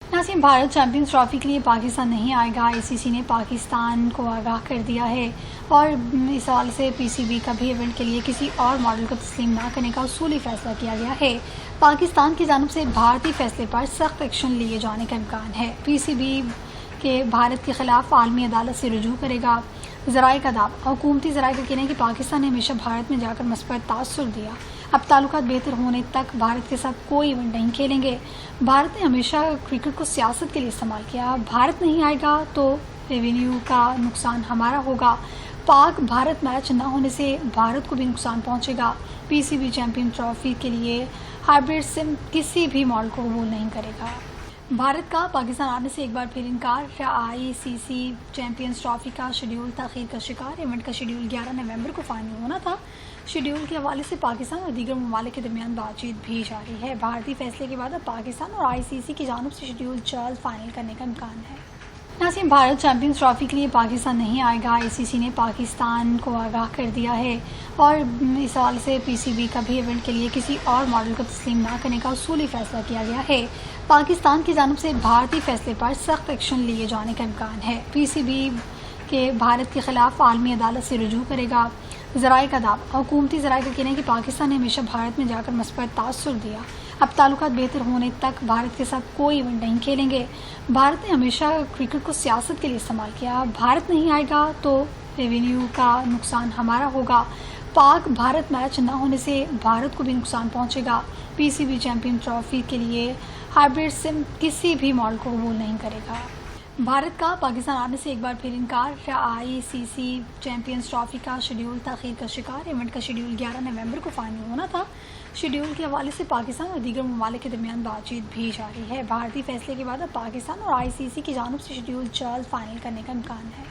नाज़रीन, Bharat champions trophy के लिए पाकिस्तान नहीं आएगा। आईसीसी ने पाकिस्तान को आगाह कर दिया है और इस साल से पीसीबी का भी इवेंट के लिए किसी और मॉडल को तस्लीम न करने का उसूली फैसला किया गया है। पाकिस्तान की जानिब से भारतीय फैसले पर सख्त एक्शन लिए जाने का इम्कान है। पीसीबी के भारत के खिलाफ आलमी अदालत से रुजू करेगा। ज़राए का दावा, हुकूमती ज़राए का कहना है कि पाकिस्तान ने हमेशा भारत में जाकर मस्बत तासुर दिया। अब ताल्लुकात बेहतर होने तक भारत के साथ कोई इवेंट नहीं खेलेंगे। भारत ने हमेशा क्रिकेट को सियासत के लिए इस्तेमाल किया। भारत नहीं आएगा तो रेवेन्यू का नुकसान हमारा होगा। पाक भारत मैच न होने से भारत को भी नुकसान पहुंचेगा। पीसीबी चैंपियन ट्रॉफी के लिए हाइब्रिड सिम किसी भी मॉडल को कबूल नहीं करेगा। भारत का पाकिस्तान आने से एक बार फिर इनकार। आईसीसी चैंपियंस ट्रॉफी का शेड्यूल ताख़ीर का शिकार। इवेंट का शेड्यूल 11 नवंबर को फाइनल होना था। शेड्यूल के हवाले से पाकिस्तान और दीगर ममालिक के दरमियान बातचीत भी जारी है। भारतीय फैसले के बाद अब पाकिस्तान और आईसीसी की जानिब से शेड्यूल जल्द फाइनल करने का इम्कान है। नाज़रीन, भारत चैंपियंस ट्रॉफी के लिए पाकिस्तान नहीं आएगा। आईसीसी ने पाकिस्तान को आगाह कर दिया है और इस साल से पीसीबी का भी इवेंट के लिए किसी और मॉडल को तस्लीम न करने का उसूली फैसला किया गया है। पाकिस्तान की जानिब से भारतीय फैसले पर सख्त एक्शन लिए जाने का इम्कान है। पीसीबी के भारत के खिलाफ आलमी अदालत से रुजू करेगा। ज़राए का दावा, हुकूमती ज़राए का कहना है कि पाकिस्तान ने हमेशा भारत में जाकर मस्बत तासुर दिया। अब ताल्लुकात बेहतर होने तक भारत के साथ कोई इवेंट नहीं खेलेंगे। भारत ने हमेशा क्रिकेट को सियासत के लिए इस्तेमाल किया। भारत नहीं आएगा तो रेवेन्यू का नुकसान हमारा होगा। पाक भारत मैच न होने से भारत को भी नुकसान पहुंचेगा। पीसीबी चैंपियन ट्रॉफी के लिए हाइब्रिड सिम किसी भी मॉडल को कबूल नहीं करेगा। भारत का पाकिस्तान आने से एक बार फिर इनकार। आईसीसी चैंपियंस ट्रॉफी का शेड्यूल ताख़ीर का शिकार। इवेंट का शेड्यूल 11 नवंबर को फाइनल होना था। शेड्यूल के हवाले से पाकिस्तान और दीगर ममालिक के दरमियान बातचीत भी जारी है। भारतीय फैसले के बाद अब पाकिस्तान और आईसीसी की जानिब से शेड्यूल जल्द फाइनल करने का इम्कान है।